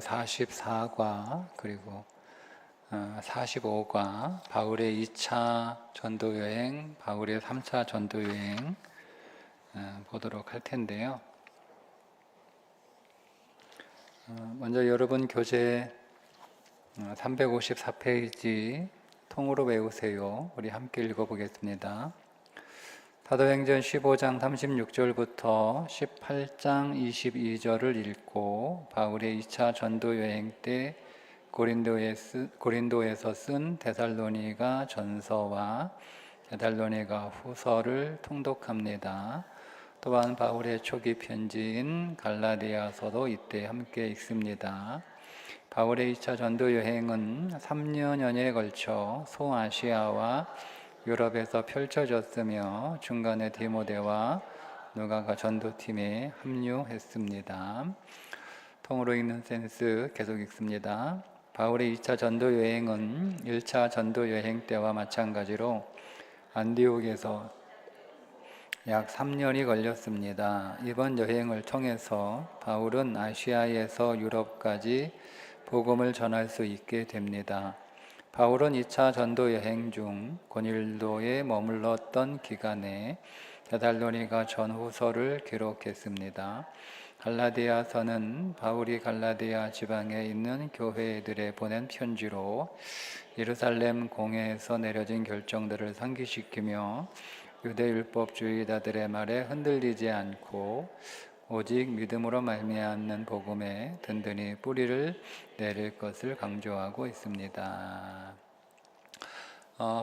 44과 그리고 45과 바울의 2차 전도여행, 바울의 3차 전도여행 보도록 할 텐데요. 먼저 여러분 교재 354페이지 통으로 외우세요. 우리 함께 읽어보겠습니다. 사도행전 15장 36절부터 18장 22절을 읽고 바울의 2차 전도여행 때 고린도에서 쓴 데살로니가 전서와 데살로니가 후서를 통독합니다. 또한 바울의 초기 편지인 갈라디아서도 이때 함께 읽습니다. 바울의 2차 전도여행은 3년여에 걸쳐 소아시아와 유럽에서 펼쳐졌으며 중간에 디모데와 누가가 전도팀에 합류했습니다. 통으로 읽는 센스 계속 읽습니다. 바울의 2차 전도여행은 1차 전도여행 때와 마찬가지로 안디옥에서 약 3년이 걸렸습니다. 이번 여행을 통해서 바울은 아시아에서 유럽까지 복음을 전할 수 있게 됩니다. 바울은 2차 전도 여행 중 고닐도에 머물렀던 기간에 데살로니가 전후서를 기록했습니다. 갈라디아서는 바울이 갈라디아 지방에 있는 교회들에 보낸 편지로 예루살렘 공회에서 내려진 결정들을 상기시키며 유대율법주의자들의 말에 흔들리지 않고 오직 믿음으로 말미암는 복음에 든든히 뿌리를 내릴 것을 강조하고 있습니다.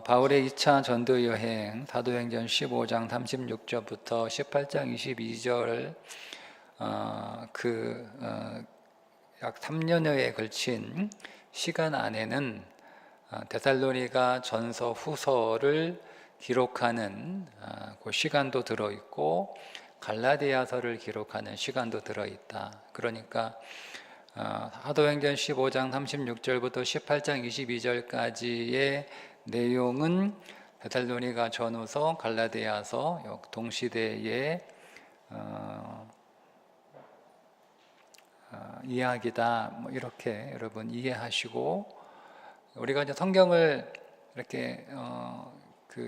바울의 2차 전도 여행 사도행전 15장 36절부터 18장 22절 약 3년여에 걸친 시간 안에는 데살로니가 전서 후서를 기록하는 그 시간도 들어있고 갈라디아서를 기록하는 시간도 들어있다. 그러니까 사도행전 15장 36절부터 18장 22절까지의 내용은 데살로니가 전후서, 갈라디아서 동시대의 이야기다. 뭐 이렇게 여러분 이해하시고, 우리가 이제 성경을 이렇게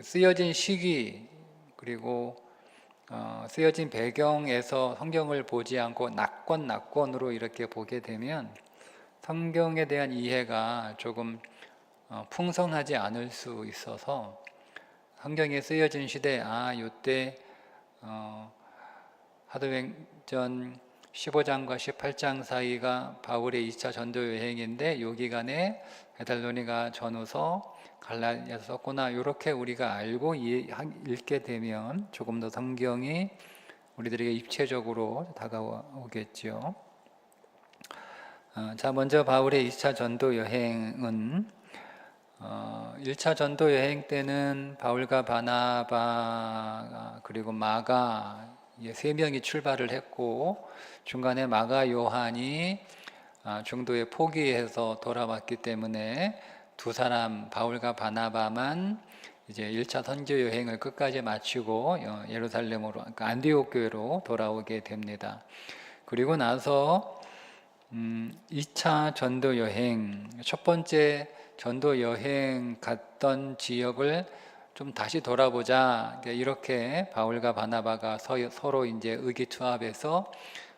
쓰여진 시기 그리고 쓰여진 배경에서 성경을 보지 않고 낙권으로 이렇게 보게 되면 성경에 대한 이해가 조금 풍성하지 않을 수 있어서 성경에 쓰여진 시대, 이때 사도행전 15장과 18장 사이가 바울의 2차 전도 여행인데 이 기간에 데살로니가 전후서, 갈라디아서 썼구나, 이렇게 우리가 알고 읽게 되면 조금 더 성경이 우리들에게 입체적으로 다가오겠죠. 자, 먼저 바울의 2차 전도 여행은 1차 전도 여행 때는 바울과 바나바 그리고 마가 세 명이 출발을 했고 중간에 마가 요한이 중도에 포기해서 돌아왔기 때문에 두 사람 바울과 바나바만 이제 1차 선교 여행을 끝까지 마치고 예루살렘으로, 그러니까 안디옥 교회로 돌아오게 됩니다. 그리고 나서 2차 전도 여행, 첫 번째 전도 여행 갔던 지역을 좀 다시 돌아보자, 이렇게 바울과 바나바가 서로 이제 의기투합해서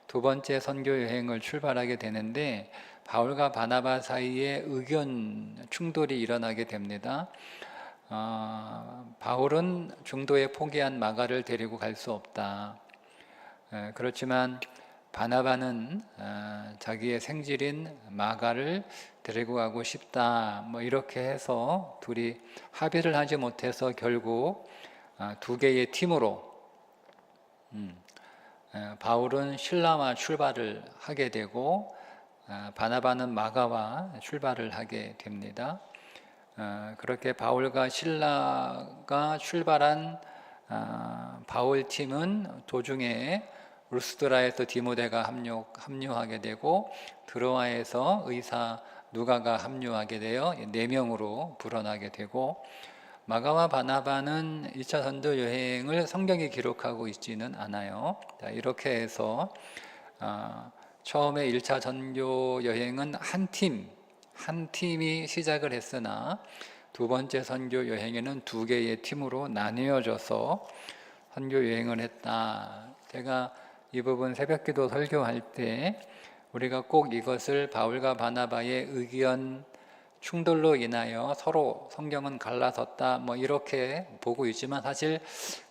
두 번째 선교 여행을 출발하게 되는데 바울과 바나바 사이에 의견 충돌이 일어나게 됩니다. 바울은 중도에 포기한 마가를 데리고 갈 수 없다. 그렇지만 바나바는 자기의 생질인 마가를 데리고 가고 싶다. 뭐 이렇게 해서 둘이 합의를 하지 못해서 결국 두 개의 팀으로 바울은 실라와 출발을 하게 되고 바나바는 마가와 출발을 하게 됩니다. 그렇게 바울과 실라가 출발한 바울 팀은 도중에 루스드라에서 디모데가 합류하게 되고 드로아에서 의사 누가가 합류하게 되어 4명으로 불어나게 되고, 마가와 바나바는 2차 전도 여행을 성경에 기록하고 있지는 않아요. 자, 이렇게 해서 처음에 1차 전도 여행은 한 팀이 시작을 했으나 두 번째 선교 여행에는 두 개의 팀으로 나뉘어져서 선교 여행을 했다. 제가 이 부분 새벽기도 설교할 때 우리가 꼭 이것을 바울과 바나바의 의견 충돌로 인하여 서로 성경은 갈라섰다 뭐 이렇게 보고 있지만, 사실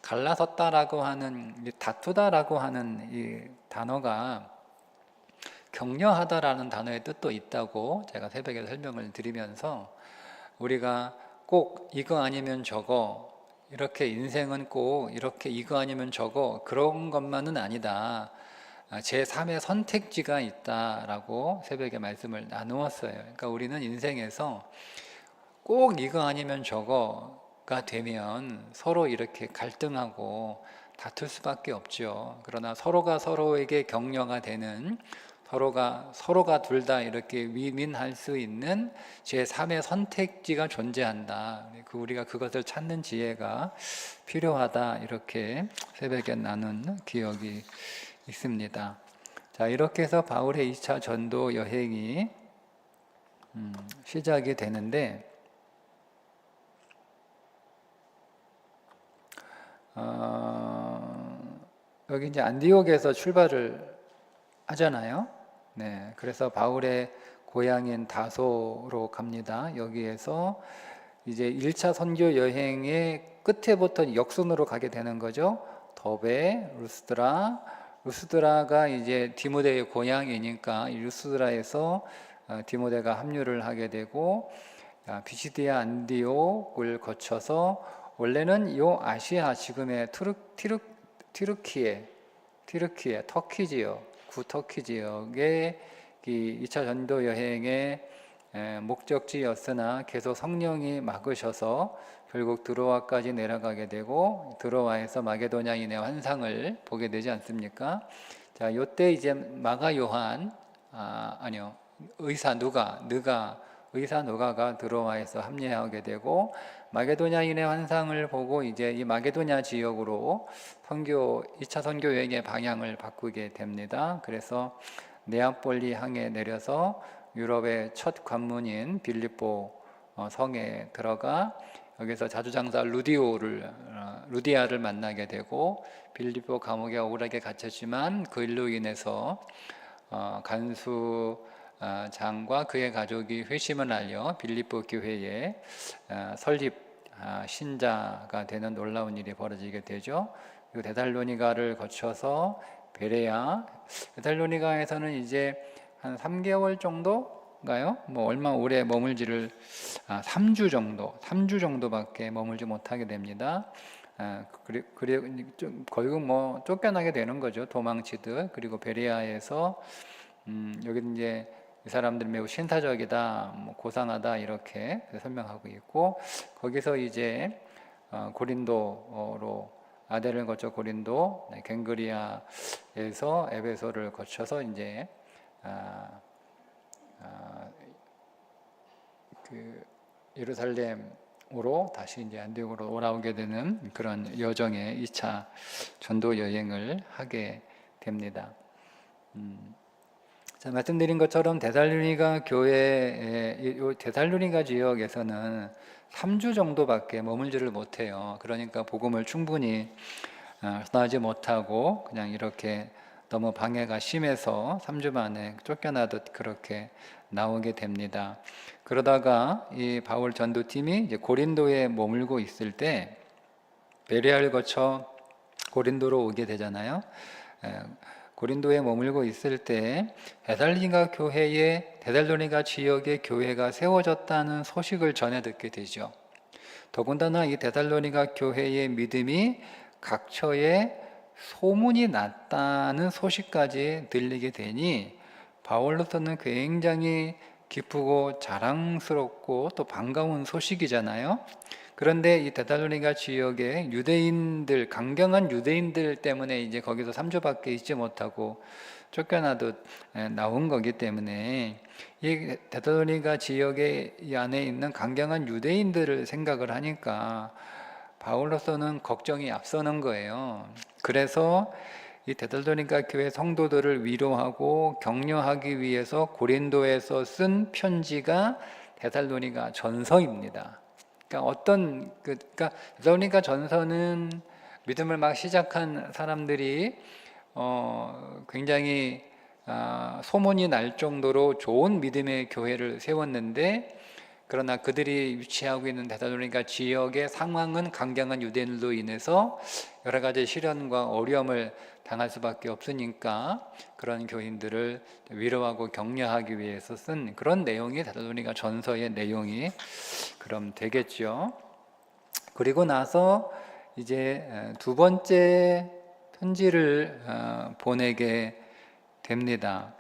갈라섰다라고 하는, 다투다라고 하는 이 단어가 격려하다라는 단어의 뜻도 있다고 제가 새벽에 설명을 드리면서, 우리가 꼭 이거 아니면 저거, 이렇게 인생은 꼭 이렇게 이거 아니면 저거, 그런 것만은 아니다, 제3의 선택지가 있다라고 새벽에 말씀을 나누었어요. 그러니까 우리는 인생에서 꼭 이거 아니면 저거가 되면 서로 이렇게 갈등하고 다툴 수밖에 없죠. 그러나 서로가 서로에게 격려가 되는, 서로가 둘 다 이렇게 위민할 수 있는 제3의 선택지가 존재한다. 우리가 그것을 찾는 지혜가 필요하다. 이렇게 새벽에 나눈 기억이 있습니다. 자, 이렇게 해서 바울의 2차 전도 여행이 시작이 되는데, 여기 이제 안디옥에서 출발을 하잖아요. 네, 그래서 바울의 고향인 다소로 갑니다. 여기에서 이제 1차 선교 여행의 끝에부터 역순으로 가게 되는 거죠. 더베, 루스드라가 이제 디모데의 고향이니까 루스드라에서 디모데가 합류를 하게 되고, 비시디아 안디옥을 거쳐서, 원래는 이 아시아 지금의 티르키예, 터키 지역, 구터키 지역의 이 2차 전도 여행의 목적지였으나 계속 성령이 막으셔서 결국 드로아까지 내려가게 되고, 드로아에서 마게도냐인의 환상을 보게 되지 않습니까? 자, 요때 이제 마가 요한, 의사 누가가 드로아에서 합류하게 되고, 마게도냐인의 환상을 보고 이제 이 마게도냐 지역으로 2차 선교 여행의 방향을 바꾸게 됩니다. 그래서 네아폴리 항에 내려서 유럽의 첫 관문인 빌립보 성에 들어가, 여기서 자주장사 루디아를 만나게 되고, 빌립보 감옥에 억울하게 갇혔지만 그 일로 인해서 간수장과 그의 가족이 회심을 알려 빌립보 교회에 설립 신자가 되는 놀라운 일이 벌어지게 되죠. 그리고 데살로니가를 거쳐서 데살로니가에서는 이제 한 3개월 정도인가요? 뭐 얼마 오래 머물지를 3주 정도밖에 머물지 못하게 됩니다. 그리고 결국 뭐 쫓겨나게 되는 거죠. 도망치듯. 그리고 베레아에서 여기 이제 이 사람들 매우 신사적이다, 뭐 고상하다 이렇게 설명하고 있고, 거기서 이제 고린도로 아델을 거쳐 고린도, 갱그리아에서 에베소를 거쳐서 이제 그 예루살렘으로 다시 이제 안디옥으로 돌아오게 되는 그런 여정의 2차 전도 여행을 하게 됩니다. 자, 말씀드린 것처럼 데살로니가 데살로니가 지역에서는 3주 정도밖에 머물지를 못해요. 그러니까 복음을 충분히 전하지 못하고 그냥 이렇게 너무 방해가 심해서 3주 만에 쫓겨나듯 그렇게 나오게 됩니다. 그러다가 이 바울 전도팀이 이제 고린도에 머물고 있을 때 베레아를 거쳐 고린도로 오게 되잖아요. 고린도에 머물고 있을 때 데살로니가 지역의 교회가 세워졌다는 소식을 전해 듣게 되죠. 더군다나 이 데살로니가 교회의 믿음이 각처에 소문이 났다는 소식까지 들리게 되니 바울로서는 굉장히 기쁘고 자랑스럽고 또 반가운 소식이잖아요. 그런데 이 데살로니가 지역의 유대인들, 강경한 유대인들 때문에 이제 거기서 3주밖에 있지 못하고 쫓겨나듯 나온 거기 때문에 이 데살로니가 지역의 이 안에 있는 강경한 유대인들을 생각을 하니까 바울로서는 걱정이 앞서는 거예요. 그래서 이 데살로니가 교회 성도들을 위로하고 격려하기 위해서 고린도에서 쓴 편지가 데살로니가 전서입니다. 그러니까 데살로니가 전서는 믿음을 막 시작한 사람들이 굉장히 소문이 날 정도로 좋은 믿음의 교회를 세웠는데, 그러나 그들이 위치하고 있는 데살로니가 지역의 상황은 강경한 유대인들로 인해서 여러 가지 시련과 어려움을 당할 수밖에 없으니까 그런 교인들을 위로하고 격려하기 위해서 쓴 그런 내용이 데살로니가 전서의 내용이 그럼 되겠죠. 그리고 나서 이제 두 번째 편지를 보내게 됩니다.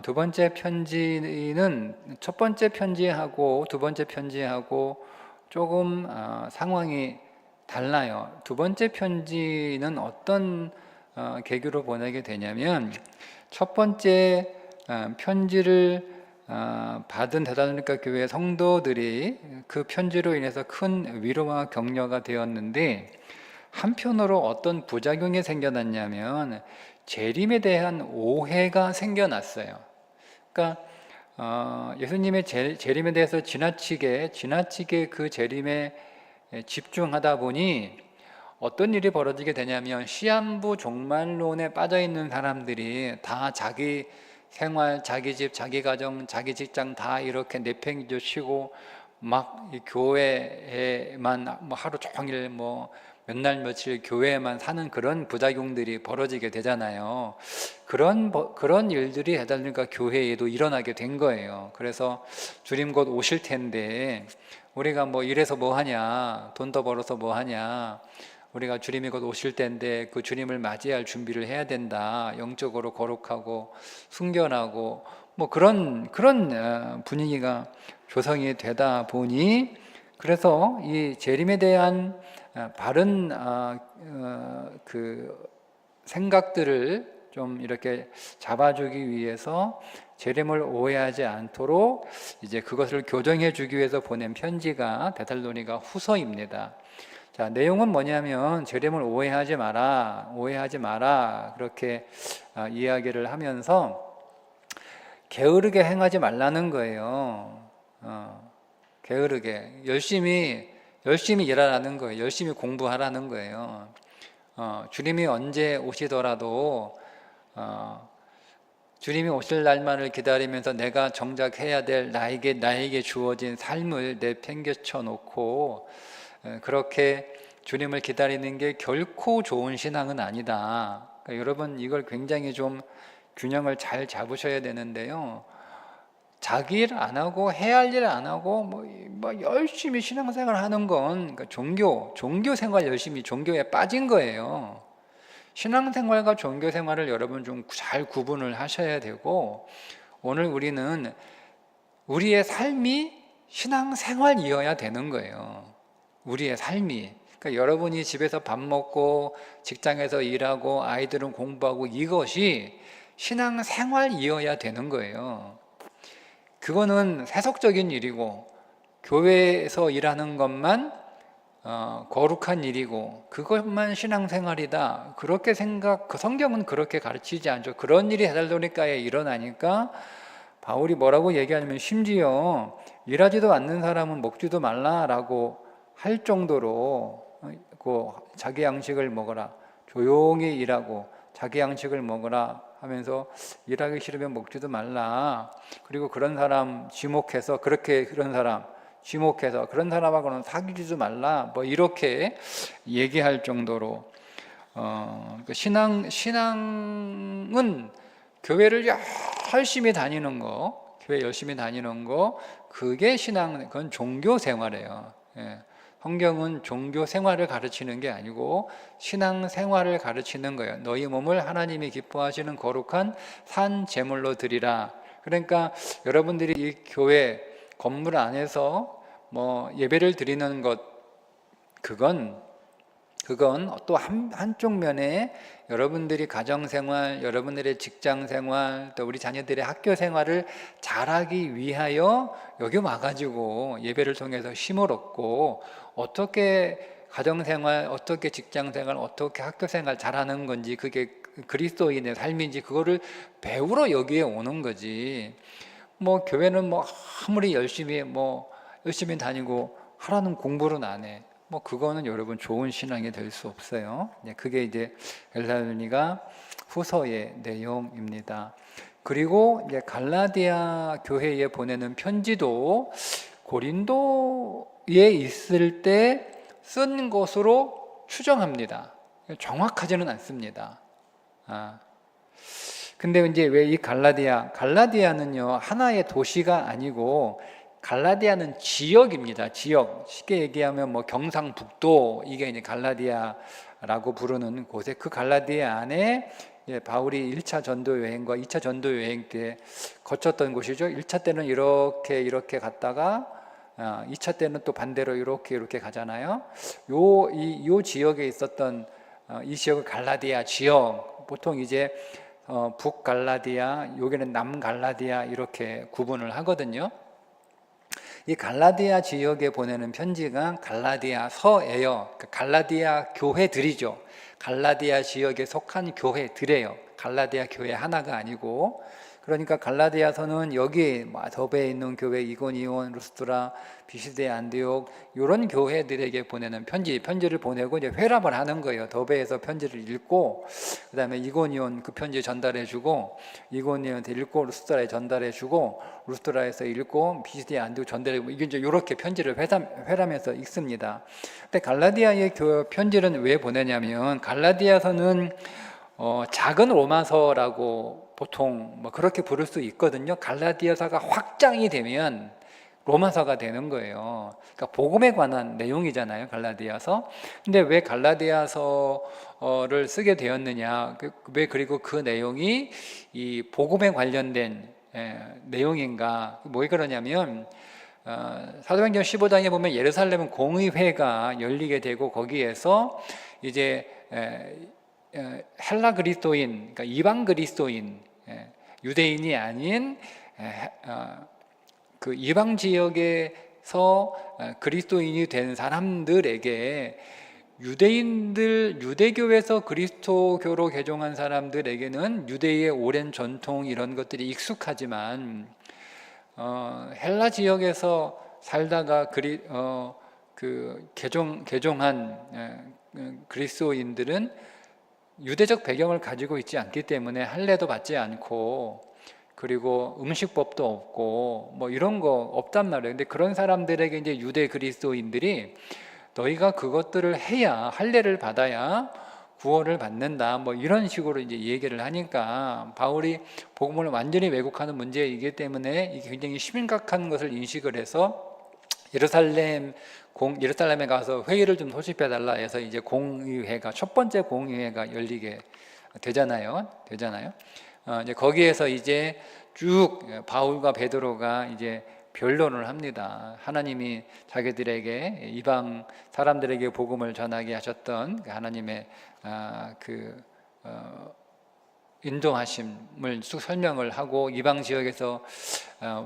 두 번째 편지는 첫 번째 편지하고 두 번째 편지하고 조금 상황이 달라요. 두 번째 편지는 어떤 계기로 보내게 되냐면, 첫 번째 편지를 받은 데살로니가 교회 성도들이 그 편지로 인해서 큰 위로와 격려가 되었는데, 한편으로 어떤 부작용이 생겨났냐면 재림에 대한 오해가 생겨났어요. 그러니까 예수님의 재림에 대해서 지나치게 그 재림에 집중하다 보니 어떤 일이 벌어지게 되냐면, 시한부 종말론에 빠져 있는 사람들이 다 자기 생활, 자기 집, 자기 가정, 자기 직장 다 이렇게 내팽개쳐 치고 막 이 교회에만 뭐 하루 종일 뭐 몇 날 며칠 교회에만 사는 그런 부작용들이 벌어지게 되잖아요. 그런 일들이 데살로니가 교회에도 일어나게 된 거예요. 그래서 주님 곧 오실 텐데 우리가 뭐 이래서 뭐 하냐, 돈 더 벌어서 뭐 하냐, 우리가 주님이 곧 오실 텐데 그 주님을 맞이할 준비를 해야 된다, 영적으로 거룩하고 순결하고 뭐 그런 분위기가 조성이 되다 보니, 그래서 이 재림에 대한 바른 그 생각들을 좀 이렇게 잡아주기 위해서 재림을 오해하지 않도록 이제 그것을 교정해 주기 위해서 보낸 편지가 데살로니가 후서입니다. 자, 내용은 뭐냐면 재림을 오해하지 마라 그렇게 이야기를 하면서 게으르게 행하지 말라는 거예요. 게으르게 열심히 일하라는 거예요. 열심히 공부하라는 거예요. 주님이 언제 오시더라도 주님이 오실 날만을 기다리면서 내가 정작 해야 될 나에게 주어진 삶을 내팽개쳐 놓고 그렇게 주님을 기다리는 게 결코 좋은 신앙은 아니다. 그러니까 여러분, 이걸 굉장히 좀 균형을 잘 잡으셔야 되는데요. 자기 일 안 하고 해야 할 일 안 하고 뭐 열심히 신앙생활 하는 건 그러니까 종교 생활 열심히 종교에 빠진 거예요. 신앙생활과 종교생활을 여러분 좀 잘 구분을 하셔야 되고, 오늘 우리는 우리의 삶이 신앙생활이어야 되는 거예요. 우리의 삶이. 그러니까 여러분이 집에서 밥 먹고 직장에서 일하고 아이들은 공부하고 이것이 신앙생활이어야 되는 거예요. 그거는 세속적인 일이고 교회에서 일하는 것만 거룩한 일이고 그것만 신앙생활이다, 그렇게 성경은 그렇게 가르치지 않죠. 그런 일이 데살로니가에 일어나니까 바울이 뭐라고 얘기하냐면, 심지어 일하지도 않는 사람은 먹지도 말라라고 할 정도로 자기 양식을 먹어라, 조용히 일하고 자기 양식을 먹어라 하면서 일하기 싫으면 먹지도 말라. 그리고 그런 사람 지목해서 그런 사람하고는 사귀지도 말라. 뭐 이렇게 얘기할 정도로 신앙은 교회를 열심히 다니는 거, 그게 그건 종교 생활이에요. 성경은 종교 생활을 가르치는 게 아니고 신앙 생활을 가르치는 거예요. 너희 몸을 하나님이 기뻐하시는 거룩한 산 제물로 드리라. 그러니까 여러분들이 이 교회 건물 안에서 뭐 예배를 드리는 것, 그건 또 한쪽 면에 여러분들이 가정생활, 여러분들의 직장생활, 또 우리 자녀들의 학교생활을 잘하기 위하여 여기 와가지고 예배를 통해서 힘을 얻고 어떻게 가정생활, 어떻게 직장생활, 어떻게 학교생활 잘하는 건지 그게 그리스도인의 삶인지 그거를 배우러 여기에 오는 거지. 뭐 교회는 뭐 아무리 열심히 다니고 하라는 공부는 안 해. 뭐 그거는 여러분 좋은 신앙이 될 수 없어요. 그게 이제 데살로니가 후서의 내용입니다. 그리고 이제 갈라디아 교회에 보내는 편지도 고린도에 있을 때 쓴 것으로 추정합니다. 정확하지는 않습니다. 근데 이제 왜 이 갈라디아는요, 하나의 도시가 아니고, 갈라디아는 지역입니다. 지역. 쉽게 얘기하면 뭐 경상북도, 이게 이제 갈라디아라고 부르는 곳에, 그 갈라디아 안에 바울이 1차 전도 여행과 2차 전도 여행 때 거쳤던 곳이죠. 1차 때는 이렇게 갔다가 2차 때는 또 반대로 이렇게 가잖아요. 요 지역에 있었던 이 지역을 갈라디아 지역, 보통 이제 북갈라디아, 여기는 남갈라디아 이렇게 구분을 하거든요. 이 갈라디아 지역에 보내는 편지가 갈라디아서예요. 갈라디아 교회들이죠. 갈라디아 지역에 속한 교회들이에요. 갈라디아 교회 하나가 아니고. 그러니까 갈라디아서는 여기 더베에 있는 교회, 이고니온, 루스드라, 비시데, 안디옥 이런 교회들에게 보내는 편지를 보내고 이제 회랍을 하는 거예요. 더베에서 편지를 읽고, 그다음에 이고니온 그 편지 전달해주고, 이고니온한테 읽고 루스드라에 전달해주고, 루스드라에서 읽고 비시데, 안디옥 전달해주고, 이게 이제 이렇게 편지를 회람해서 읽습니다. 근데 갈라디아의 편지는 왜 보내냐면, 갈라디아서는 작은 로마서라고 보통 뭐 그렇게 부를 수 있거든요. 갈라디아서가 확장이 되면 로마서가 되는 거예요. 그러니까 복음에 관한 내용이잖아요, 갈라디아서. 근데 왜 갈라디아서를 쓰게 되었느냐? 왜 그리고 그 내용이 이 복음에 관련된 내용인가? 왜 그러냐면 사도행전 15장에 보면 예루살렘은 공의회가 열리게 되고 거기에서 이제 헬라 그리스도인, 그러니까 이방 그리스도인, 유대인이 아닌 그 이방 지역에서 그리스도인이 된 사람들에게, 유대교에서 그리스도교로 개종한 사람들에게는 유대의 오랜 전통 이런 것들이 익숙하지만 헬라 지역에서 살다가 개종한 그리스도인들은 유대적 배경을 가지고 있지 않기 때문에 할례도 받지 않고, 그리고 음식법도 없고 뭐 이런 거 없단 말이에요. 근데 그런 사람들에게 이제 유대 그리스도인들이 너희가 그것들을 해야, 할례를 받아야 구원을 받는다, 뭐 이런 식으로 이제 얘기를 하니까, 바울이 복음을 완전히 왜곡하는 문제이기 때문에 이게 굉장히 심각한 것을 인식을 해서 예루살렘에 가서 회의를 좀 소집해달라 해서 이제 첫 번째 공의회가 열리게 되잖아요. 이제 거기에서 이제 쭉 바울과 베드로가 이제 변론을 합니다. 하나님이 자기들에게, 이방 사람들에게 복음을 전하게 하셨던 하나님의 인도하심을 쭉 설명을 하고, 이방 지역에서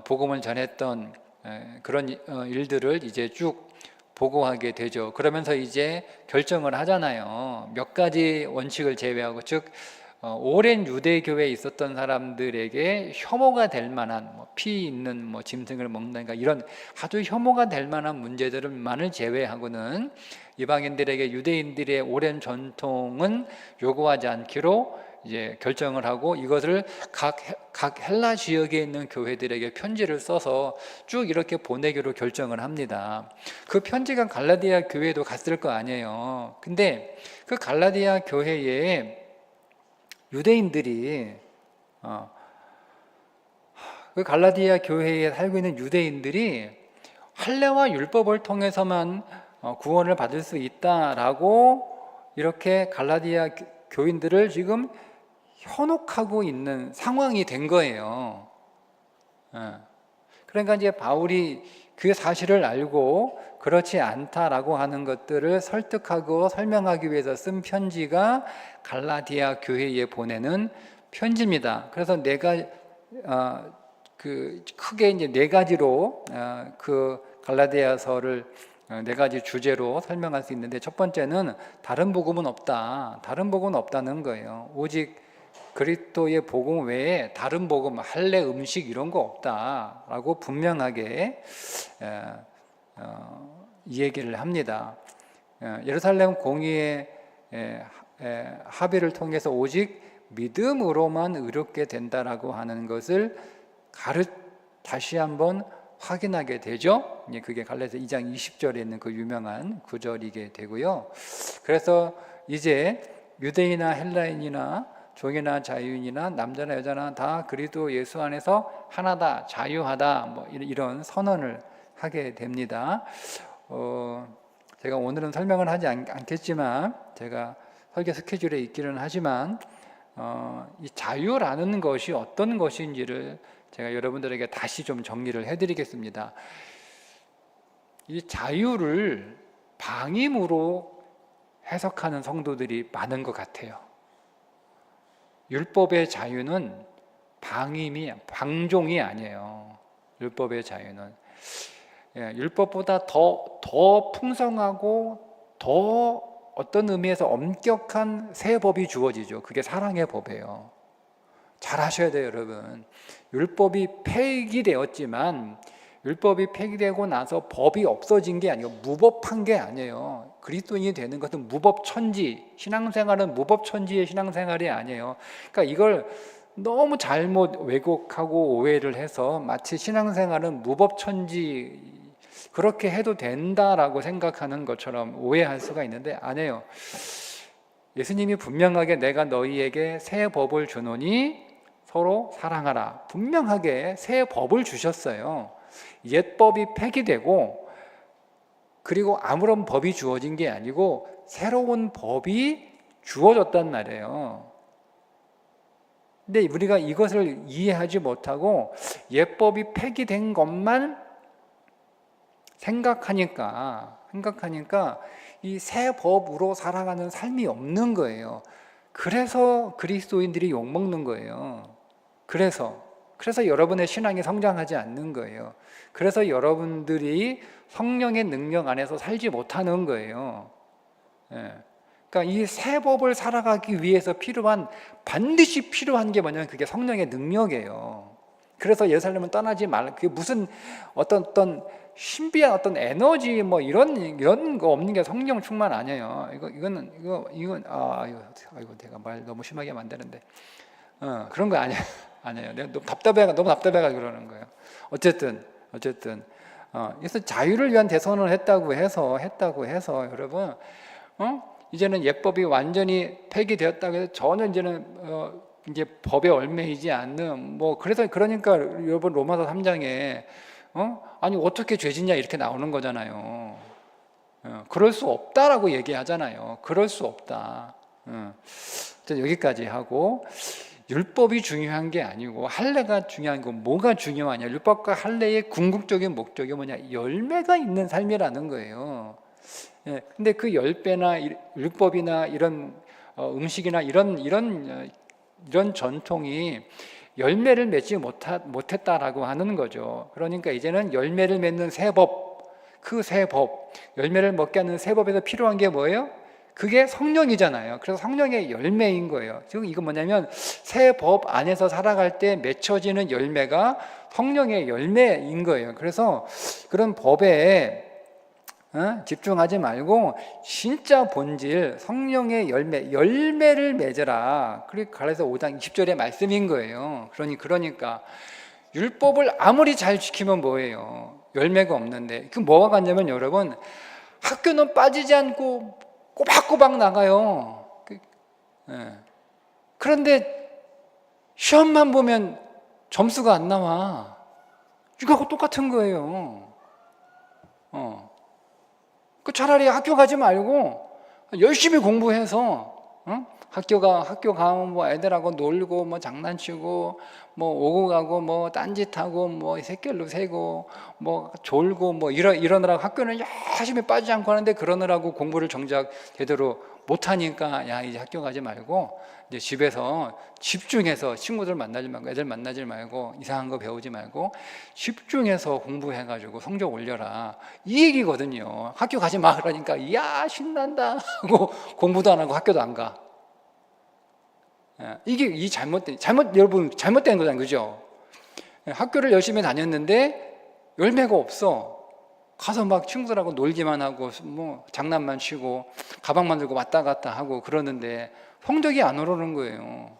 복음을 전했던 그런 일들을 이제 쭉 보고하게 되죠. 그러면서 이제 결정을 하잖아요. 몇 가지 원칙을 제외하고, 즉 오랜 유대교회에 있었던 사람들에게 혐오가 될 만한 피 있는 짐승을 먹는가, 이런 아주 혐오가 될 만한 문제들만을 제외하고는 이방인들에게 유대인들의 오랜 전통은 요구하지 않기로 이제 결정을 하고, 이것을 각 헬라 지역에 있는 교회들에게 편지를 써서 쭉 이렇게 보내기로 결정을 합니다. 그 편지가 갈라디아 교회에도 갔을 거 아니에요. 근데 그 갈라디아 교회에 유대인들이 그 갈라디아 교회에 살고 있는 유대인들이 할례와 율법을 통해서만 구원을 받을 수 있다라고 이렇게 갈라디아 교인들을 지금 현혹하고 있는 상황이 된 거예요. 그러니까 이제 바울이 그 사실을 알고 그렇지 않다라고 하는 것들을 설득하고 설명하기 위해서 쓴 편지가 갈라디아 교회에 보내는 편지입니다. 그래서 크게 이제 네 가지로 그 갈라디아서를 네 가지 주제로 설명할 수 있는데, 첫 번째는 다른 복음은 없다. 다른 복음은 없다는 거예요. 오직 그리스도의 복음 외에 다른 복음, 할례, 음식 이런 거 없다라고 분명하게 이 얘기를 합니다. 예루살렘 공의의 합의를 통해서 오직 믿음으로만 의롭게 된다라고 하는 것을 다시 한번 확인하게 되죠. 그게 갈라디아서 2장 20절에 있는 그 유명한 구절이게 되고요. 그래서 이제 유대인이나 헬라인이나 종이나 자유인이나 남자나 여자나 다 그리스도 예수 안에서 하나다, 자유하다, 뭐 이런 선언을 하게 됩니다. 제가 오늘은 설명을 하지 않겠지만, 제가 설교 스케줄에 있기는 하지만 이 자유라는 것이 어떤 것인지를 제가 여러분들에게 다시 좀 정리를 해드리겠습니다. 이 자유를 방임으로 해석하는 성도들이 많은 것 같아요. 율법의 자유는 방종이 아니에요. 율법의 자유는 율법보다 더 풍성하고 더 어떤 의미에서 엄격한 새 법이 주어지죠. 그게 사랑의 법이에요. 잘 아셔야 돼요, 여러분. 율법이 폐기되었지만, 율법이 폐기되고 나서 법이 없어진 게 아니고 무법한 게 아니에요. 그리스도인이 되는 것은 무법천지, 신앙생활은 무법천지의 신앙생활이 아니에요. 그러니까 이걸 너무 잘못 왜곡하고 오해를 해서 마치 신앙생활은 무법천지, 그렇게 해도 된다라고 생각하는 것처럼 오해할 수가 있는데 아니에요. 예수님이 분명하게 내가 너희에게 새 법을 주노니 서로 사랑하라, 분명하게 새 법을 주셨어요. 옛 법이 폐기되고 그리고 아무런 법이 주어진 게 아니고 새로운 법이 주어졌단 말이에요. 근데 우리가 이것을 이해하지 못하고 옛 법이 폐기된 것만 생각하니까 이 새 법으로 살아가는 삶이 없는 거예요. 그래서 그리스도인들이 욕먹는 거예요. 그래서 여러분의 신앙이 성장하지 않는 거예요. 그래서 여러분들이 성령의 능력 안에서 살지 못하는 거예요. 그러니까 이 새 법을 살아가기 위해서 반드시 필요한 게 뭐냐면 그게 성령의 능력이에요. 그래서 예루살렘은 떠나지 말라. 그게 무슨 어떤 신비한 어떤 에너지 뭐 이런 거 없는 게 성령 충만 아니에요. 이건 아이고 내가 말 너무 심하게 만드는데 그런 거 아니에요. 아니에요. 내가 너무 답답해가 그러는 거예요. 어쨌든 그래서 자유를 위한 대선을 했다고 해서 여러분 이제는 예법이 완전히 폐기되었다고 해서 전혀 이제 법에 얽매이지 않는 그러니까 여러분 로마서 3장에 아니 어떻게 죄짓냐 이렇게 나오는 거잖아요. 그럴 수 없다라고 얘기하잖아요. 그럴 수 없다. 여기까지 하고, 율법이 중요한 게 아니고 할례가 중요한 거. 뭐가 중요하냐? 율법과 할례의 궁극적인 목적이 뭐냐? 열매가 있는 삶이라는 거예요. 근데 그 열매나 율법이나 이런 음식이나 이런 전통이 열매를 맺지 못했다라고 하는 거죠. 그러니까 이제는 열매를 맺는 새 법, 그 새 법, 열매를 먹게 하는 새 법에서 필요한 게 뭐예요? 그게 성령이잖아요. 그래서 성령의 열매인 거예요. 지금 이건 뭐냐면 새 법 안에서 살아갈 때 맺혀지는 열매가 성령의 열매인 거예요. 그래서 그런 법에 집중하지 말고 진짜 본질, 성령의 열매를 맺으라. 그게 갈라디아서 5장 20절의 말씀인 거예요. 그러니까 율법을 아무리 잘 지키면 뭐예요? 열매가 없는데. 그 뭐가 같냐면 여러분, 학교는 빠지지 않고 꼬박꼬박 나가요. 그런데 시험만 보면 점수가 안 나와. 이거하고 똑같은 거예요. 차라리 학교 가지 말고 열심히 공부해서 학교 가면 뭐 애들하고 놀고 뭐 장난치고 뭐 오고 가고 뭐 딴짓하고 뭐 새끼로 새고 뭐 졸고 뭐 이러느라고 학교는 열심히 빠지지 않고 하는데 그러느라고 공부를 정작 제대로 못하니까 야 이제 학교 가지 말고 이제 집에서 집중해서 친구들 만나지 말고 애들 만나지 말고 이상한 거 배우지 말고 집중해서 공부해가지고 성적 올려라 이 얘기거든요. 학교 가지 마 그러니까 야 신난다 하고 공부도 안 하고 학교도 안 가. 이게 이 여러분 잘못된 거잖아요, 그죠? 학교를 열심히 다녔는데 열매가 없어. 가서 막 친구들하고 놀기만 하고 뭐 장난만 치고 가방만 들고 왔다 갔다 하고 그러는데 성적이 안 오르는 거예요.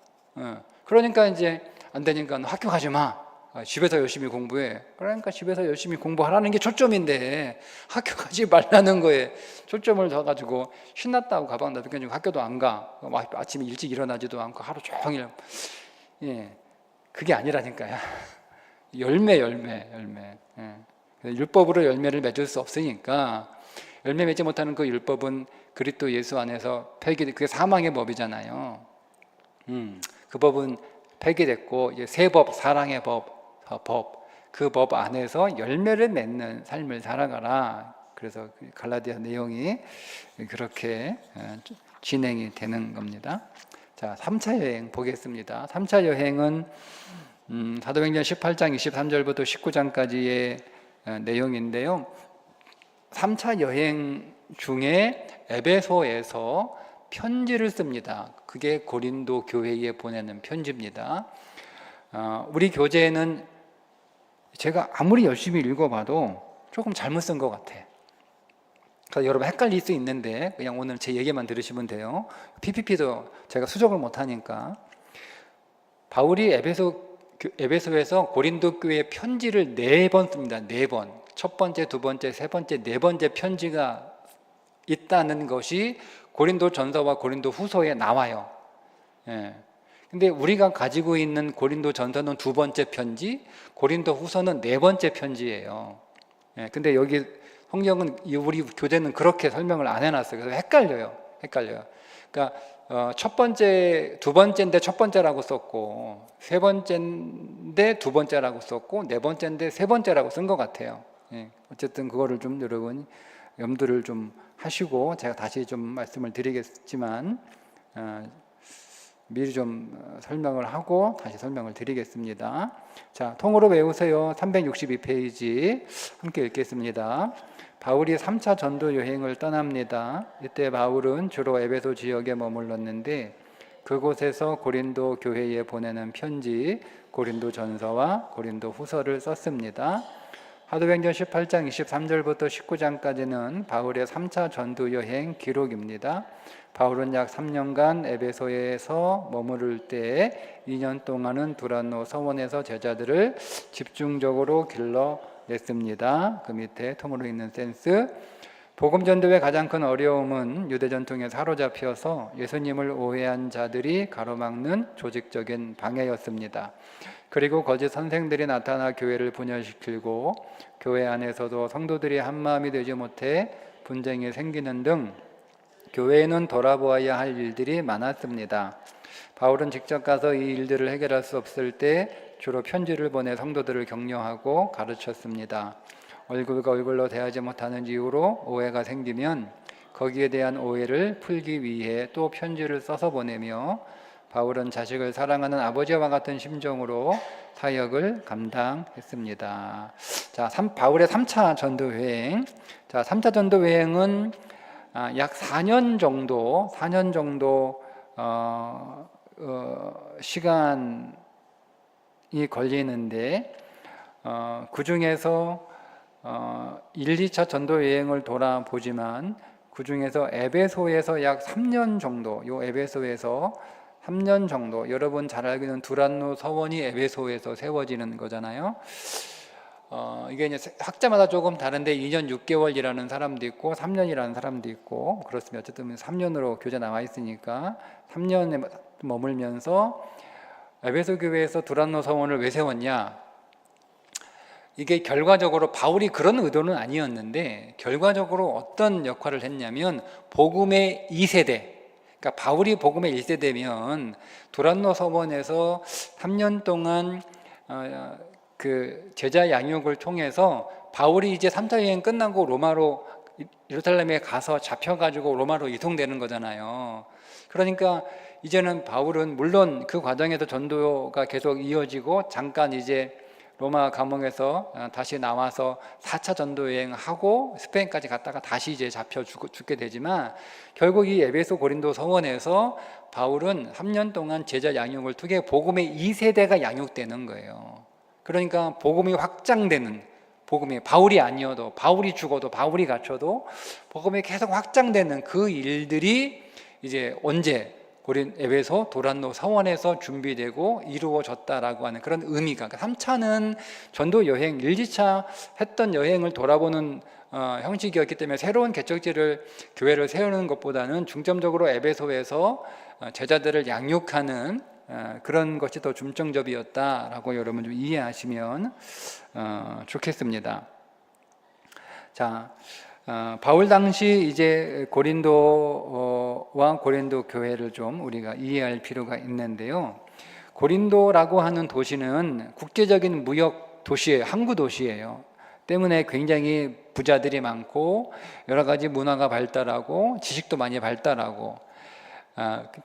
그러니까 이제 안 되니까 학교 가지 마. 집에서 열심히 공부해. 그러니까 집에서 열심히 공부하라는 게 초점인데 학교 가지 말라는 거에 초점을 둬가지고 신났다고 가방 다 벗겨주고 학교도 안 가. 아침에 일찍 일어나지도 않고 하루 종일. 예, 그게 아니라니까요. 열매. 예. 율법으로 열매를 맺을 수 없으니까 열매 맺지 못하는 그 율법은 그리스도 예수 안에서 폐기, 그게 사망의 법이잖아요. 그 법은 폐기됐고 이제 새 법, 사랑의 법, 그 법 안에서 열매를 맺는 삶을 살아가라. 그래서 갈라디아 내용이 그렇게 진행이 되는 겁니다. 자, 3차 여행 보겠습니다. 3차 여행은 사도행전 18장 23절부터 19장까지의 내용인데요. 3차 여행 중에 에베소에서 편지를 씁니다. 그게 고린도 교회에 보내는 편지입니다. 우리 교재에는 제가 아무리 열심히 읽어봐도 조금 잘못 쓴 것 같아. 그래서 여러분 헷갈릴 수 있는데 그냥 오늘 제 얘기만 들으시면 돼요. PPT도 제가 수정을 못하니까. 바울이 에베소에서 고린도 교회에 편지를 4번 씁니다. 4번. 첫 번째, 두 번째, 세 번째, 네 번째 편지가 있다는 것이 고린도 전서와 고린도 후서에 나와요. 예. 근데 우리가 가지고 있는 고린도 전서는 2번째 편지, 고린도 후서는 4번째 편지예요. 예. 근데 여기 성경은 우리 교재는 그렇게 설명을 안 해놨어요. 그래서 헷갈려요. 그러니까 첫 번째, 두 번째인데 첫 번째라고 썼고, 세 번째인데 두 번째라고 썼고, 네 번째인데 세 번째라고 쓴 것 같아요. 예, 어쨌든 그거를 좀 여러분 염두를 좀 하시고 제가 다시 좀 말씀을 드리겠지만 미리 좀 설명을 하고 다시 설명을 드리겠습니다. 자, 통으로 외우세요. 362페이지 함께 읽겠습니다. 바울이 3차 전도 여행을 떠납니다. 이때 바울은 주로 에베소 지역에 머물렀는데 그곳에서 고린도 교회에 보내는 편지, 고린도 전서와 고린도 후서를 썼습니다. 사도행전 18장 23절부터 19장까지는 바울의 3차 전도 여행 기록입니다. 바울은 약 3년간 에베소에서 머무를 때 2년 동안은 두란노 서원에서 제자들을 집중적으로 길러냈습니다. 그 밑에 통으로 있는 센스. 복음 전도의 가장 큰 어려움은 유대 전통에 사로잡혀서 예수님을 오해한 자들이 가로막는 조직적인 방해였습니다. 그리고 거짓 선생들이 나타나 교회를 분열시키고 교회 안에서도 성도들이 한마음이 되지 못해 분쟁이 생기는 등 교회에는 돌아보아야 할 일들이 많았습니다. 바울은 직접 가서 이 일들을 해결할 수 없을 때 주로 편지를 보내 성도들을 격려하고 가르쳤습니다. 얼굴과 얼굴로 대하지 못하는 이유로 오해가 생기면 거기에 대한 오해를 풀기 위해 또 편지를 써서 보내며 바울은 자식을 사랑하는 아버지와 같은 심정으로 사역을 감당했습니다. 자, 바울의 3차 전도 여행. 자, 3차 전도 여행은 약 4년 정도 시간이 걸리는데 그 중에서 1, 2차 전도 여행을 돌아보지만 그 중에서 에베소에서 약 3년 정도, 요 에베소에서 3년 정도, 여러분 잘 알고 있는 두란노 서원이 에베소에서 세워지는 거잖아요. 이게 이제 학자마다 조금 다른데 2년 6개월이라는 사람도 있고 3년이라는 사람도 있고 그렇습니다. 어쨌든 3년으로 교재 나와 있으니까 3년에 머물면서 에베소 교회에서 두란노 서원을 왜 세웠냐? 이게 결과적으로 바울이 그런 의도는 아니었는데 결과적으로 어떤 역할을 했냐면 복음의 2세대, 그러니까 바울이 복음의 1세대면 두란노 서원에서 3년 동안 그 제자 양육을 통해서 바울이 이제 3차 여행 끝나고 로마로 예루살렘에 가서 잡혀가지고 로마로 이송되는 거잖아요. 그러니까 이제는 바울은 물론 그 과정에서 전도가 계속 이어지고 잠깐 이제 로마 감옥에서 다시 나와서 4차 전도 여행하고 스페인까지 갔다가 다시 이제 잡혀 죽게 되지만 결국 이 에베소 고린도 서원에서 바울은 3년 동안 제자 양육을 통해 복음의 2세대가 양육되는 거예요. 그러니까 복음이 확장되는, 복음이 바울이 아니어도, 바울이 죽어도, 바울이 갇혀도 복음이 계속 확장되는 그 일들이 이제 언제 에베소 도란노 서원에서 준비되고 이루어졌다라고 하는 그런 의미가, 3차는 전도 여행, 1, 2차 했던 여행을 돌아보는 형식이었기 때문에 새로운 개척지를, 교회를 세우는 것보다는 중점적으로 에베소에서 제자들을 양육하는 그런 것이 더 중점적이었다라고 여러분 좀 이해하시면 좋겠습니다. 자, 바울 당시 이제 고린도와 고린도 교회를 좀 우리가 이해할 필요가 있는데요. 고린도라고 하는 도시는 국제적인 무역 도시예요. 항구 도시예요. 때문에 굉장히 부자들이 많고 여러 가지 문화가 발달하고 지식도 많이 발달하고,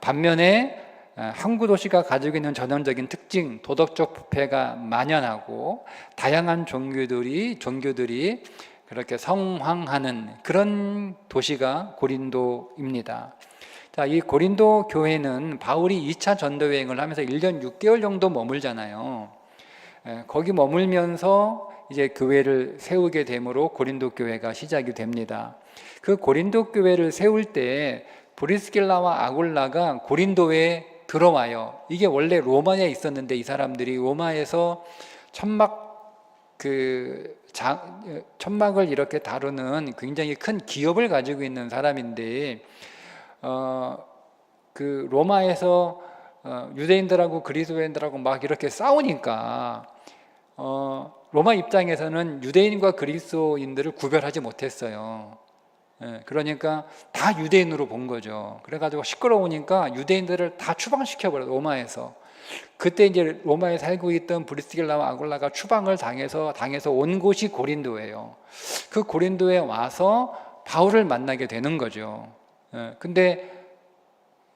반면에 항구 도시가 가지고 있는 전형적인 특징, 도덕적 부패가 만연하고 다양한 종교들이 그렇게 성황하는 그런 도시가 고린도입니다. 자, 이 고린도 교회는 바울이 2차 전도 여행을 하면서 1년 6개월 정도 머물잖아요. 거기 머물면서 이제 교회를 세우게 되므로 고린도 교회가 시작이 됩니다. 그 고린도 교회를 세울 때 브리스길라와 아굴라가 고린도에 들어와요. 이게 원래 로마에 있었는데 이 사람들이 로마에서 천막을 이렇게 다루는 굉장히 큰 기업을 가지고 있는 사람인데, 그 로마에서 유대인들하고 그리스도인들하고 막 이렇게 싸우니까 로마 입장에서는 유대인과 그리스도인들을 구별하지 못했어요. 그러니까 다 유대인으로 본 거죠. 그래가지고 시끄러우니까 유대인들을 다 추방시켜버려요, 로마에서. 그때 이제 로마에 살고 있던 브리스길라와 아굴라가 추방을 당해서 온 곳이 고린도예요. 그 고린도에 와서 바울을 만나게 되는 거죠. 근데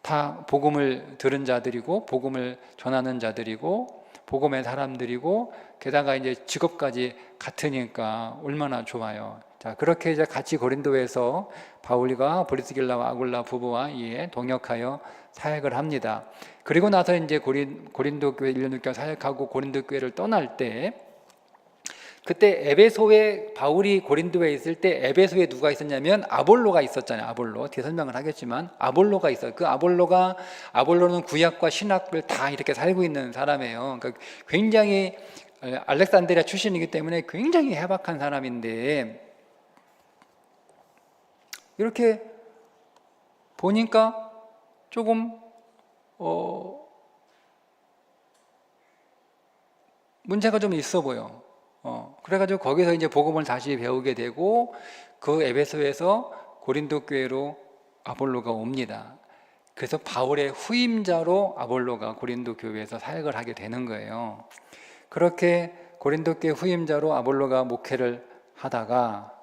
다 복음을 들은 자들이고 복음을 전하는 자들이고 복음의 사람들이고 게다가 이제 직업까지 같으니까 얼마나 좋아요. 자, 그렇게 이제 같이 고린도에서 바울과 브리스길라와 아굴라 부부와 동역하여 사역을 합니다. 그리고 나서 이제 고린도 교회 1년 6개월 사역하고 고린도 교회를 떠날 때, 그때 에베소에, 바울이 고린도에 있을 때 에베소에 누가 있었냐면 아볼로가 있었잖아요. 아볼로, 뒤에 설명을 하겠지만 아볼로가 있어요. 그 아볼로는 구약과 신학을 다 이렇게 살고 있는 사람이에요. 그러니까 굉장히 알렉산드리아 출신이기 때문에 굉장히 해박한 사람인데, 이렇게 보니까 조금 문제가 좀 있어 보여. 그래가지고 거기서 이제 복음을 다시 배우게 되고 그 에베소에서 고린도 교회로 아볼로가 옵니다. 그래서 바울의 후임자로 아볼로가 고린도 교회에서 사역을 하게 되는 거예요. 그렇게 고린도 교회 후임자로 아볼로가 목회를 하다가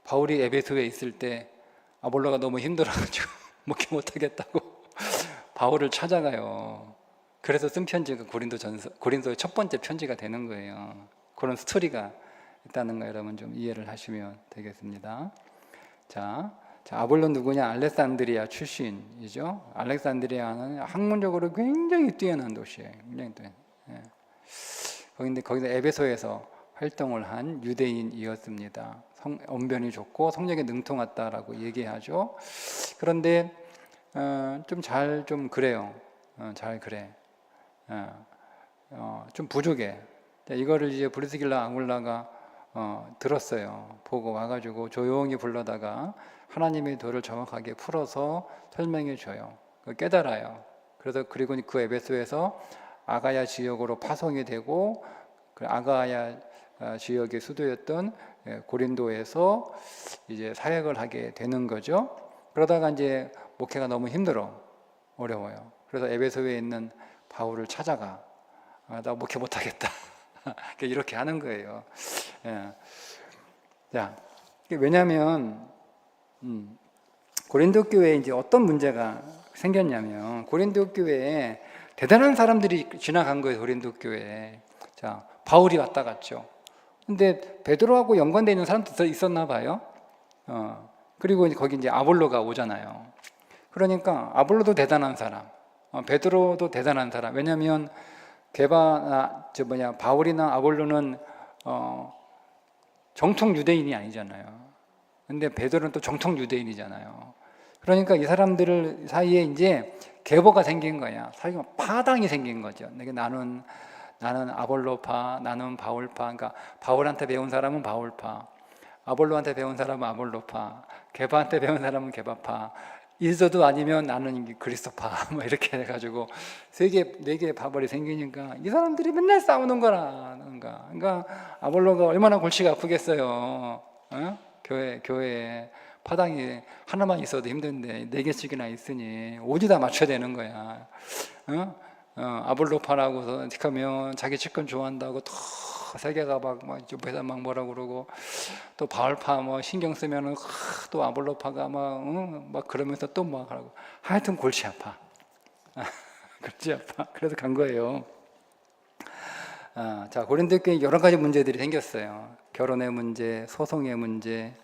바울이 에베소에 있을 때 아볼로가 너무 힘들어가지고 목회 못하겠다고 바울을 찾아가요. 그래서 쓴 편지가 고린도의 첫 번째 편지가 되는 거예요. 그런 스토리가 있다는 거 여러분 좀 이해를 하시면 되겠습니다. 자, 아볼로 누구냐? 알렉산드리아 출신이죠. 알렉산드리아는 학문적으로 굉장히 뛰어난 도시예요. 굉장히 뛰어난. 거기서 에베소에서 활동을 한 유대인이었습니다. 언변이 좋고 성령에 능통했다라고 얘기하죠. 그런데 좀 그래요. 잘 그래. 좀 부족해. 이거를 이제 브리스길라 아굴라가 들었어요. 보고 와가지고 조용히 불러다가 하나님의 도를 정확하게 풀어서 설명해 줘요. 깨달아요. 그리고 그 에베소에서 아가야 지역으로 파송이 되고, 그 아가야 지역의 수도였던 고린도에서 이제 사역을 하게 되는 거죠. 그러다가 이제 목회가 너무 힘들어, 어려워요. 그래서 에베소에 있는 바울을 찾아가. 나 목회 못하겠다. 이렇게 하는 거예요. 예. 자, 왜냐하면 고린도 교회에 이제 어떤 문제가 생겼냐면, 고린도 교회에 대단한 사람들이 지나간 거예요. 고린도 교회에. 자, 바울이 왔다 갔죠. 근데 베드로하고 연관되어 있는 사람도 있었나 봐요. 그리고 거기 이제 아볼로가 오잖아요. 그러니까 아볼로도 대단한 사람, 베드로도 대단한 사람. 왜냐하면 바울이나 아볼로는 정통 유대인이 아니잖아요. 근데 베드로는 또 정통 유대인이잖아요. 그러니까 이 사람들 사이에 이제 계보가 생긴 거야. 사실 파당이 생긴 거죠. 나는 아볼로파, 나는 바울파. 그러니까 바울한테 배운 사람은 바울파, 아볼로한테 배운 사람은 아볼로파, 게바한테 배운 사람은 게바파, 일서도 아니면 나는 그리스도파, 뭐 이렇게 해가지고 네 개의 파벌이 생기니까 이 사람들이 맨날 싸우는 거라는 거야. 그러니까 아볼로가 얼마나 골치가 아프겠어요. 교회에 파당이 하나만 있어도 힘든데 4개씩이나 있으니 오지 다 맞춰야 되는 거야. 아볼로파라고 하면 자기 직권 좋아한다고 또 세계가 막 옆에서 막 뭐라 그러고, 또 바울파 뭐 신경 쓰면은 또 아볼로파가 막 그러면서 또 막 하고, 하여튼 골치 아파. 골치 아파. 그래서 간 거예요. 자, 고린도 교회에 여러 가지 문제들이 생겼어요. 결혼의 문제, 소송의 문제,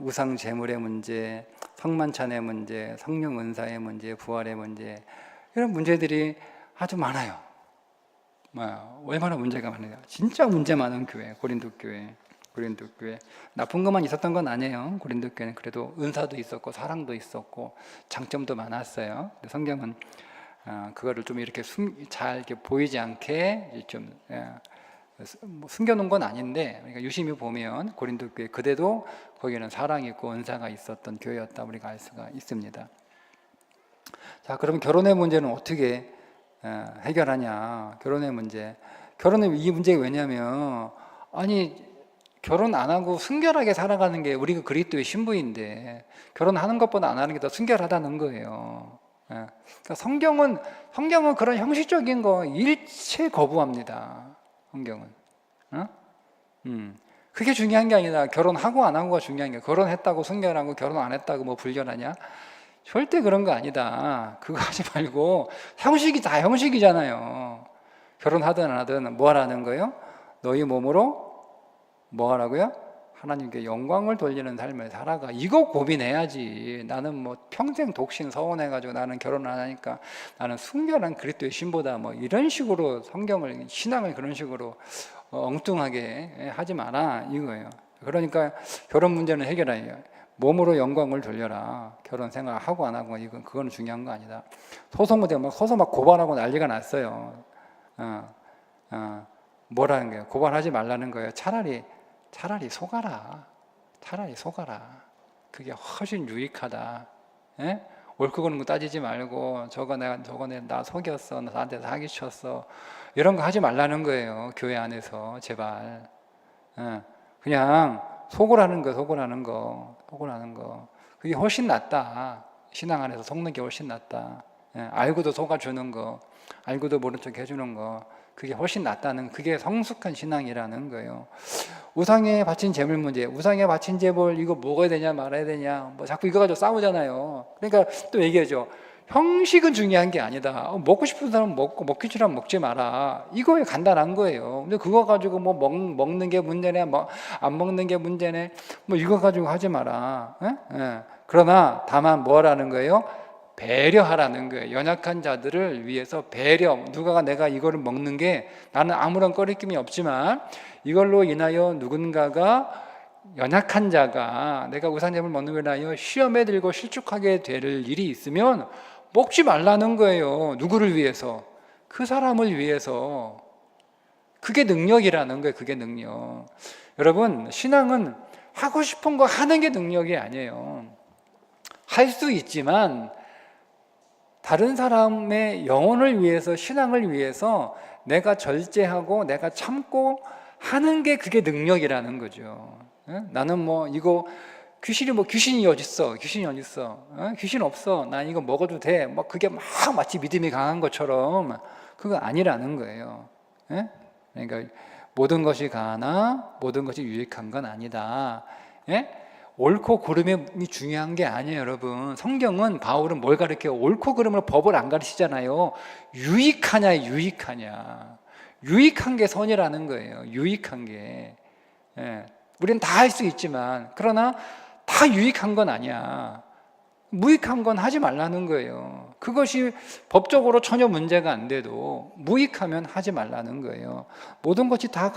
우상 제물의 문제, 성만찬의 문제, 성령 은사의 문제, 부활의 문제, 이런 문제들이 아주 많아요. 얼마나 문제가 많아요. 진짜 문제 많은 교회, 고린도 교회. 나쁜 것만 있었던 건 아니에요. 고린도 교회는 그래도 은사도 있었고 사랑도 있었고 장점도 많았어요. 근데 성경은 그거를 좀 이렇게 잘 이렇게 보이지 않게 좀 숨겨놓은 건 아닌데, 그러니까 유심히 보면 고린도 교회 그대도 거기는 사랑이 있고 은사가 있었던 교회였다 우리가 알 수가 있습니다. 자, 그러면 결혼의 문제는 어떻게 해결하냐? 결혼의 문제. 이 문제가 왜냐면, 결혼 안 하고 순결하게 살아가는 게 우리가 그리스도의 신부인데, 결혼하는 것보다 안 하는 게 더 순결하다는 거예요. 그러니까 성경은 그런 형식적인 거 일체 거부합니다. 성경은. 그게 중요한 게 아니라 결혼하고 안 하고가 중요한 게, 결혼했다고 순결하고 결혼 안 했다고 뭐 불결하냐? 절대 그런 거 아니다. 그거 하지 말고, 형식이 다 형식이잖아요. 결혼하든 안 하든 뭐 하라는 거예요? 너희 몸으로 뭐 하라고요? 하나님께 영광을 돌리는 삶을 살아가. 이거 고민해야지. 나는 뭐 평생 독신 서원해가지고 나는 결혼 안 하니까 나는 순결한 그리스도의 신보다 뭐 이런 식으로 신앙을 그런 식으로 엉뚱하게 하지 마라 이거예요. 그러니까 결혼 문제는 해결해요. 몸으로 영광을 돌려라. 결혼 생활하고 안 하고 그건 중요한 거 아니다. 소송 막 고발하고 난리가 났어요. 뭐라는 거예요? 고발하지 말라는 거예요. 차라리 속아라. 그게 훨씬 유익하다. 예? 옳고 그른 거 따지지 말고 저거네 나 속였어, 나한테 사기쳤어, 이런 거 하지 말라는 거예요. 교회 안에서 제발. 그냥 속으라는 거. 그게 훨씬 낫다. 신앙 안에서 속는 게 훨씬 낫다. 알고도 속아주는 거, 알고도 모른 척 해주는 거, 그게 훨씬 낫다는, 그게 성숙한 신앙이라는 거예요. 우상에 바친 제물 문제, 우상에 바친 제물 이거 먹어야 되냐 말아야 되냐, 뭐 자꾸 이거 가지고 싸우잖아요. 그러니까 또 얘기하죠. 형식은 중요한 게 아니다. 먹고 싶은 사람은 먹고, 먹기 싫으면 먹지 마라. 이거에 간단한 거예요. 근데 그거 가지고 뭐 먹는 게 문제네, 뭐 안 먹는 게 문제네, 뭐 이거 가지고 하지 마라. 그러나 다만 뭐라는 거예요? 배려하라는 거예요. 연약한 자들을 위해서 배려. 내가 이거를 먹는 게 나는 아무런 꺼리낌이 없지만 이걸로 인하여 누군가가, 연약한 자가 내가 우상제물 먹는 걸 인하여 시험에 들고 실족하게 될 일이 있으면 먹지 말라는 거예요. 누구를 위해서? 그 사람을 위해서. 그게 능력이라는 거예요. 그게 능력. 여러분, 신앙은 하고 싶은 거 하는 게 능력이 아니에요. 할 수 있지만 다른 사람의 영혼을 위해서, 신앙을 위해서 내가 절제하고 내가 참고 하는 게 그게 능력이라는 거죠. 나는 뭐 이거 귀신이 어딨어? 귀신이 어딨어? 귀신 없어. 난 이거 먹어도 돼. 막 그게 막 마치 믿음이 강한 것처럼 그거 아니라는 거예요. 예? 그러니까 모든 것이 가하나 모든 것이 유익한 건 아니다. 예? 옳고 그름이 중요한 게 아니에요, 여러분. 성경은 바울은 뭘 가르쳐요? 옳고 그름을 법을 안 가르치잖아요. 유익하냐, 유익하냐. 유익한 게 선이라는 거예요. 유익한 게. 예. 우리는 다 할 수 있지만, 그러나 다 유익한 건 아니야. 무익한 건 하지 말라는 거예요. 그것이 법적으로 전혀 문제가 안 돼도 무익하면 하지 말라는 거예요. 모든 것이 다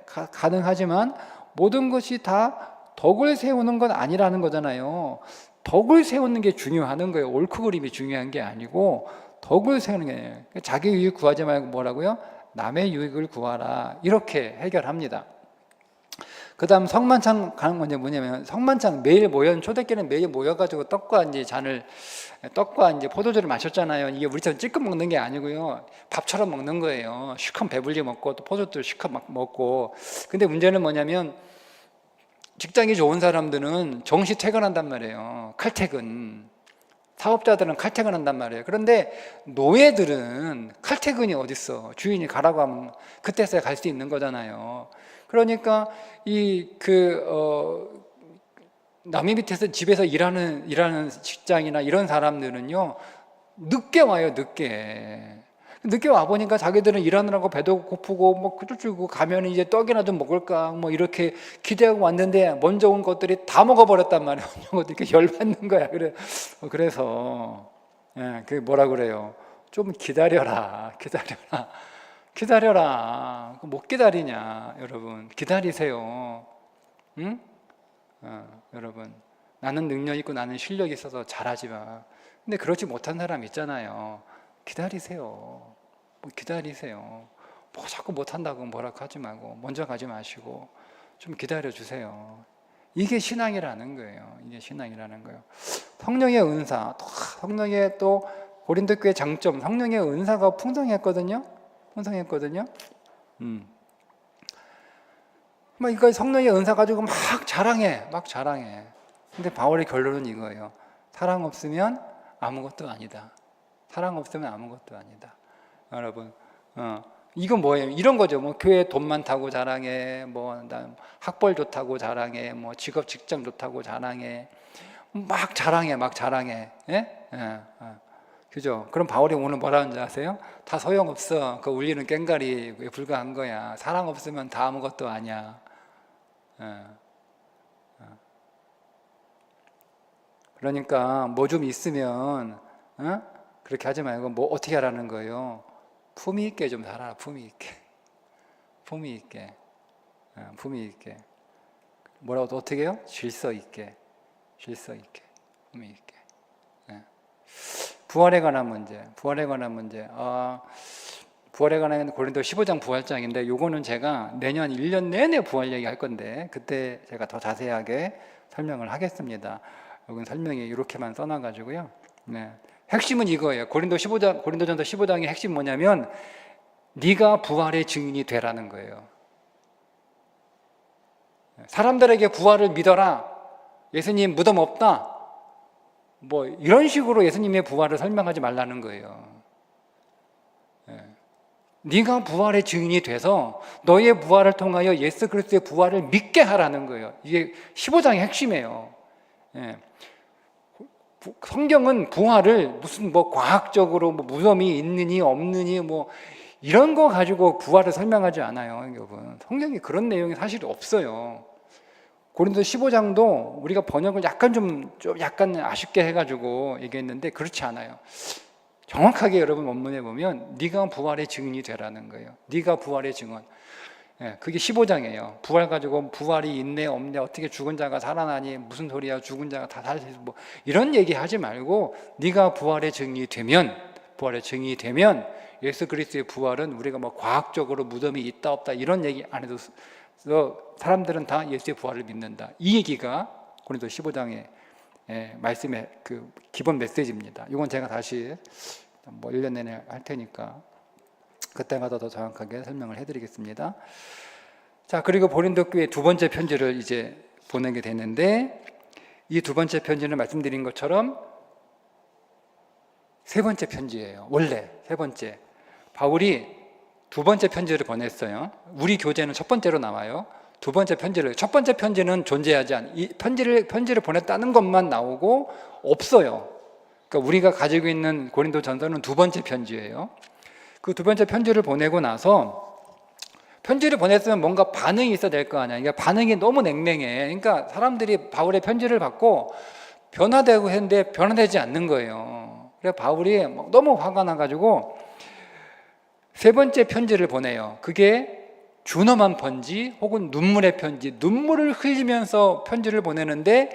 가능하지만 모든 것이 다 덕을 세우는 건 아니라는 거잖아요. 덕을 세우는 게 중요한 거예요. 옳고 그름이 중요한 게 아니고 덕을 세우는 게 아니에요. 자기 유익 구하지 말고 뭐라고요? 남의 유익을 구하라. 이렇게 해결합니다. 그 다음 성만찬 가는 건 뭐냐면, 성만찬 매일 초대교회는 매일 모여가지고 떡과 이제 포도주를 마셨잖아요. 이게 우리처럼 찔끔 먹는 게 아니고요. 밥처럼 먹는 거예요. 실컷 배불리 먹고 또 포도주 실컷 막 먹고. 근데 문제는 뭐냐면, 직장이 좋은 사람들은 정시 퇴근한단 말이에요. 칼퇴근. 사업자들은 칼퇴근한단 말이에요. 그런데 노예들은 칼퇴근이 어딨어? 주인이 가라고 하면 그때서야 갈 수 있는 거잖아요. 그러니까 남의 밑에서 집에서 일하는 직장이나 이런 사람들은요, 늦게 와요. 늦게 와 보니까 자기들은 일하느라고 배도 고프고 뭐 그쪽고 가면 이제 떡이나 좀 먹을까 뭐 이렇게 기대하고 왔는데 먼저 온 것들이 다 먹어버렸단 말이에요. 이렇게 열받는 거야. 그래서 그 뭐라 그래요? 좀 기다려라. 못 기다리냐, 여러분? 기다리세요. 응? 여러분, 나는 능력 있고 나는 실력이 있어서 잘하지 마. 근데 그렇지 못한 사람 있잖아요. 기다리세요. 기다리세요. 뭐 자꾸 못한다고 뭐라고 하지 말고 먼저 가지 마시고 좀 기다려 주세요. 이게 신앙이라는 거예요. 성령의 은사, 성령의 또 고린도 교회 장점, 성령의 은사가 풍성했거든요. 이거 성령의 은사 가지고 막 자랑해. 근데 바울의 결론은 이거예요. 사랑 없으면 아무것도 아니다. 여러분, 이건 뭐예요? 이런 거죠. 뭐 교회 돈 많다고 자랑해, 난 학벌 좋다고 자랑해, 직장 좋다고 자랑해, 막 자랑해. 예? 그죠? 그럼 바울이 오늘 뭐라는지 아세요? 다 소용없어. 그 울리는 꽹과리에 불과한 거야. 사랑 없으면 다 아무것도 아니야. 그러니까 뭐 좀 있으면 그렇게 하지 말고 뭐 어떻게 하라는 거예요? 품위 있게 좀 살아라. 품위 있게. 뭐라고 또 어떻게 해요? 질서 있게. 품위 있게. 부활에 관한 문제. 부활에 관한 고린도 15장 부활장인데, 요거는 제가 내년 1년 내내 부활 얘기할 건데 그때 제가 더 자세하게 설명을 하겠습니다. 여기 설명이 이렇게만 써놔가지고요. 핵심은 이거예요. 고린도전서 15장의 핵심은 뭐냐면, 네가 부활의 증인이 되라는 거예요. 사람들에게 부활을 믿어라. 예수님 무덤 없다. 뭐 이런 식으로 예수님의 부활을 설명하지 말라는 거예요. 네가 부활의 증인이 돼서 너의 부활을 통하여 예수 그리스도의 부활을 믿게 하라는 거예요. 이게 15장의 핵심이에요. 성경은 부활을 무슨 과학적으로 무덤이 있느니 없느니 이런 거 가지고 부활을 설명하지 않아요, 여러분. 성경에 그런 내용이 사실 없어요. 고린도 15장도 우리가 번역을 약간 아쉽게 해가지고 얘기했는데 그렇지 않아요. 정확하게 여러분 원문에 보면 네가 부활의 증인이 되라는 거예요. 네가 부활의 증언. 그게 15장이에요. 부활 가지고 부활이 있네 없네, 어떻게 죽은 자가 살아나니, 무슨 소리야, 죽은 자가 다 살수 있어, 이런 얘기 하지 말고 네가 부활의 증인이 되면 예수 그리스도의 부활은 우리가 과학적으로 무덤이 있다 없다 이런 얘기 안 해도 사람들은 다 예수의 부활을 믿는다. 이 얘기가 고린도 15장의 말씀의 그 기본 메시지입니다. 이건 제가 다시 1년 내내 할 테니까 그때마다 더 정확하게 설명을 해드리겠습니다. 자, 그리고 고린도 교회 두 번째 편지를 이제 보내게 되는데, 이 두 번째 편지는 말씀드린 것처럼 세 번째 편지예요. 원래 세 번째. 바울이 두 번째 편지를 보냈어요. 우리 교재는 첫 번째로 나와요. 두 번째 편지를, 첫 번째 편지는 존재하지 않, 이 편지를 보냈다는 것만 나오고 없어요. 그러니까 우리가 가지고 있는 고린도전서는 두 번째 편지예요. 그 두 번째 편지를 보내고 나서 편지를 보냈으면 뭔가 반응이 있어야 될 거 아니야. 그러니까 반응이 너무 냉랭해. 그러니까 사람들이 바울의 편지를 받고 변화되고 했는데 변화되지 않는 거예요. 그래서 바울이 너무 화가 나가지고 세 번째 편지를 보내요. 그게 준엄한 편지 혹은 눈물의 편지, 눈물을 흘리면서 편지를 보내는데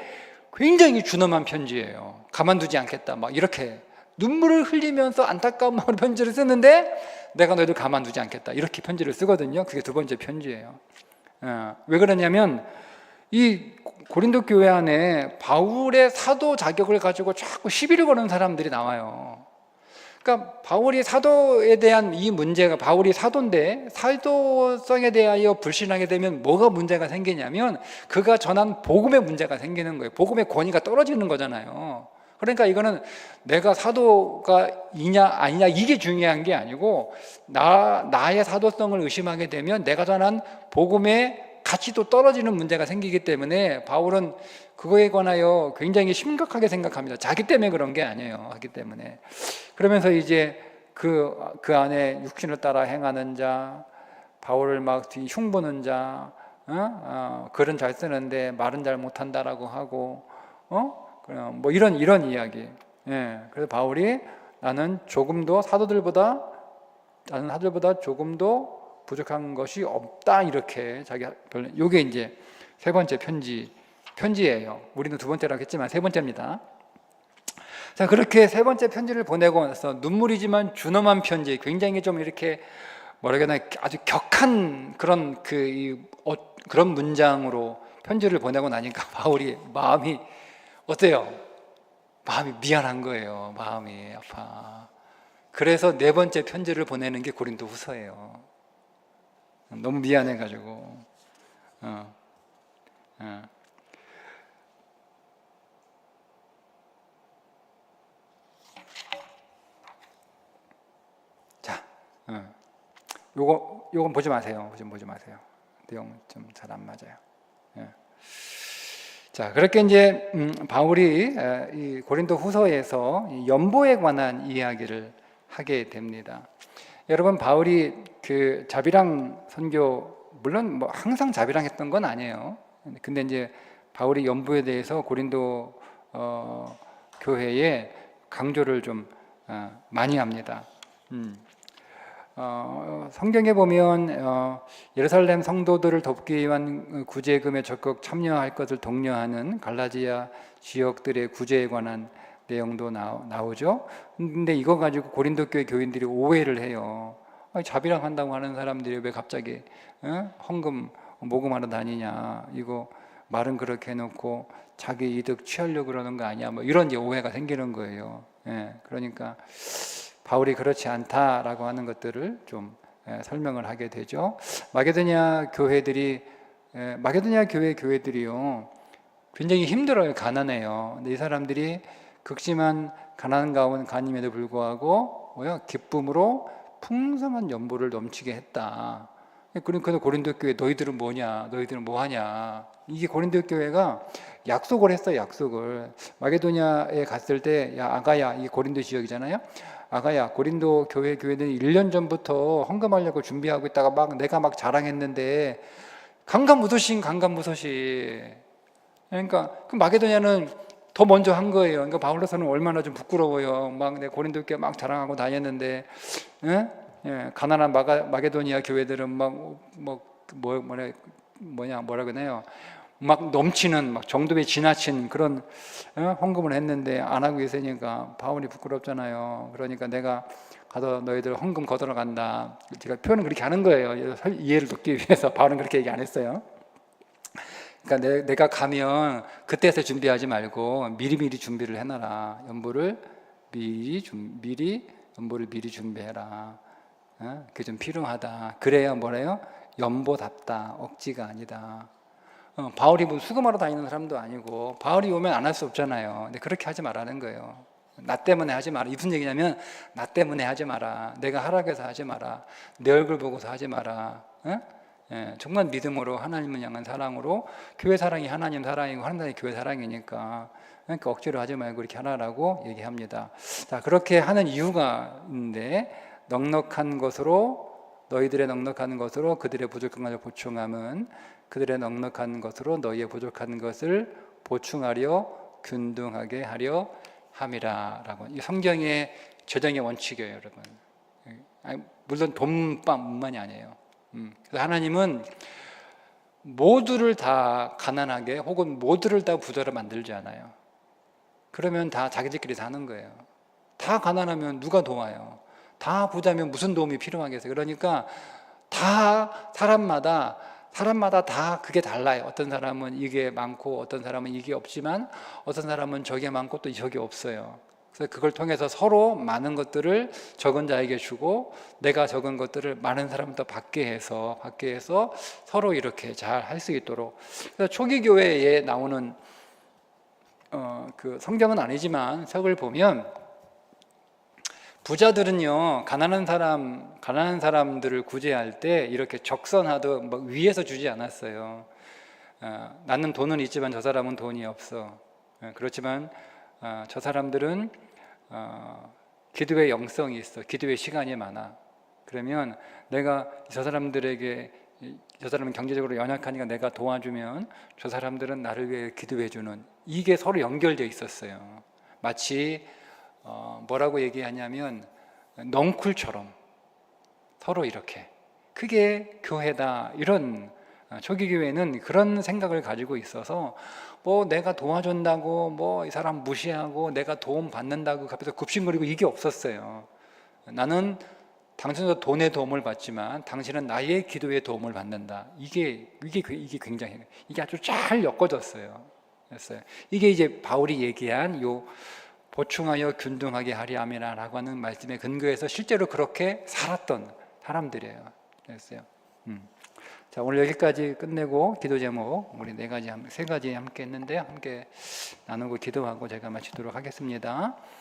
굉장히 준엄한 편지예요. 가만두지 않겠다 막 이렇게 눈물을 흘리면서 안타까운 마음으로 편지를 쓰는데 내가 너희들 가만두지 않겠다 이렇게 편지를 쓰거든요. 그게 두 번째 편지예요. 왜 그러냐면 이 고린도 교회 안에 바울의 사도 자격을 가지고 자꾸 시비를 거는 사람들이 나와요. 그러니까 바울이 사도에 대한 이 문제가, 바울이 사도인데 사도성에 대하여 불신하게 되면 뭐가 문제가 생기냐면 그가 전한 복음의 문제가 생기는 거예요. 복음의 권위가 떨어지는 거잖아요. 그러니까 이거는 내가 사도가 이냐 아니냐 이게 중요한 게 아니고 나의 사도성을 의심하게 되면 내가 전한 복음의 가치도 떨어지는 문제가 생기기 때문에 바울은 그거에 관하여 굉장히 심각하게 생각합니다. 자기 때문에 그런 게 아니에요. 하기 때문에. 그러면서 이제 그 안에 육신을 따라 행하는 자, 바울을 막 흉보는 자, 글은 잘 쓰는데 말은 잘 못한다라고 하고, 뭐 이런 이야기. 예. 그래서 바울이 나는 사도들보다 조금도 부족한 것이 없다 이렇게 자기 요게 이제 세 번째 편지예요. 우리는 두 번째라고 했지만 세 번째입니다. 자, 그렇게 세 번째 편지를 보내고 나서 눈물이지만 준엄한 편지, 굉장히 좀 이렇게 뭐라 그러나 아주 격한 그런 그런 문장으로 편지를 보내고 나니까 바울이 마음이 어때요? 마음이 미안한 거예요. 마음이 아파. 그래서 네 번째 편지를 보내는 게 고린도후서예요. 너무 미안해가지고. 자, 요건 보지 마세요. 보지 마세요. 내용 좀 잘 안 맞아요. 자, 그렇게 이제 바울이 이 고린도후서에서 연보에 관한 이야기를 하게 됩니다. 여러분, 바울이 그 자비랑 선교, 물론 뭐 항상 자비랑 했던 건 아니에요. 근데 이제 바울이 연보에 대해서 고린도 교회에 강조를 좀 많이 합니다. 성경에 보면 예루살렘 성도들을 돕기 위한 구제금에 적극 참여할 것을 독려하는 갈라디아 지역들의 구제에 관한 내용도 나오죠. 근데 이거 가지고 고린도 교회 교인들이 오해를 해요. 자비랑 한다고 하는 사람들이 왜 갑자기 헌금 모금하러 다니냐, 이거 말은 그렇게 해놓고 자기 이득 취하려고 그러는 거 아니야, 뭐 이런 이제 오해가 생기는 거예요. 그러니까 바울이 그렇지 않다라고 하는 것들을 좀 설명을 하게 되죠. 마게도냐 교회 교회들이요 굉장히 힘들어요. 가난해요. 근데 이 사람들이 극심한 가난 가운임에도 불구하고 기쁨으로 풍성한 연보를 넘치게 했다. 그래서 고린도 교회 너희들은 뭐냐? 너희들은 뭐하냐? 이게 고린도 교회가 약속을 했어요. 약속을. 마게도냐에 갔을 때 야 아가야, 이게 고린도 지역이잖아요. 아가야, 고린도 교회들이 1년 전부터 헌금하려고 준비하고 있다가 내가 자랑했는데 강간무소시. 그러니까 그 마게도냐는 더 먼저 한 거예요. 그러니까 바울로서는 얼마나 좀 부끄러워요. 내 고린도 교회 자랑하고 다녔는데, 가난한 마게도니아 교회들은 뭐라 그러나요? 넘치는 정도에 지나친 그런 헌금을 했는데 안 하고 있으니까 바울이 부끄럽잖아요. 그러니까 내가 가서 너희들 헌금 거들어 간다. 제가 표현을 그렇게 하는 거예요. 이해를 돕기 위해서. 바울은 그렇게 얘기 안 했어요. 그러니까 내가 가면 그때서 준비하지 말고 미리 준비를 해놔라. 연보를 미리 준비해라. 그게 좀 필요하다. 그래야 뭐래요? 연보답다. 억지가 아니다. 바울이 뭐 수금하러 다니는 사람도 아니고 바울이 오면 안 할 수 없잖아요. 근데 그렇게 하지 말라는 거예요. 나 때문에 하지 마라. 무슨 얘기냐면 나 때문에 하지 마라. 내가 하락해서 하지 마라. 내 얼굴 보고서 하지 마라. 예, 정말 믿음으로 하나님을 향한 사랑으로 교회 사랑이 하나님 사랑이고 하나님의 교회 사랑이니까 그러니까 억지로 하지 말고 이렇게 하라라고 얘기합니다. 자, 그렇게 하는 이유가 있는데 넉넉한 것으로 너희들의 넉넉한 것으로 그들의 부족한 것을 보충함은 그들의 넉넉한 것으로 너희의 부족한 것을 보충하려 균등하게 하려 함이라라고. 이 성경의 재정의 원칙이에요, 여러분. 물론 돈뿐만이 아니에요. 그래서 하나님은 모두를 다 가난하게 혹은 모두를 다 부자로 만들지 않아요. 그러면 다 자기들끼리 사는 거예요. 다 가난하면 누가 도와요? 다 부자면 무슨 도움이 필요하겠어요? 그러니까 다 사람마다 다 그게 달라요. 어떤 사람은 이게 많고 어떤 사람은 이게 없지만 어떤 사람은 저게 많고 또 저게 없어요. 그래서 그걸 통해서 서로 많은 것들을 적은 자에게 주고 내가 적은 것들을 많은 사람부터 받게 해서 서로 이렇게 잘 할 수 있도록. 그래서 초기 교회에 나오는 그 성경은 아니지만 책을 보면 부자들은요 가난한 사람들을 구제할 때 이렇게 적선하듯 막 위에서 주지 않았어요. 나는 돈은 있지만 저 사람은 돈이 없어. 그렇지만 저 사람들은 기도의 영성이 있어. 기도의 시간이 많아. 그러면 내가 저 사람은 경제적으로 연약하니까 내가 도와주면 저 사람들은 나를 위해 기도해주는, 이게 서로 연결되어 있었어요. 마치 뭐라고 얘기하냐면 넝쿨처럼 서로 이렇게, 그게 교회다. 이런 초기 교회는 그런 생각을 가지고 있어서 뭐 내가 도와준다고 뭐 이 사람 무시하고 내가 도움 받는다고 앞에서 굽신거리고 이게 없었어요. 나는 당신도 돈의 도움을 받지만 당신은 나의 기도의 도움을 받는다. 이게 굉장히, 이게 아주 잘 엮어졌어요. 이게 이제 바울이 얘기한 요 보충하여 균등하게 하리 함이라라고 하는 말씀에 근거해서 실제로 그렇게 살았던 사람들이에요. 그랬어요. 자, 오늘 여기까지 끝내고 기도 제목 우리 세 가지 함께 했는데 함께 나누고 기도하고 제가 마치도록 하겠습니다.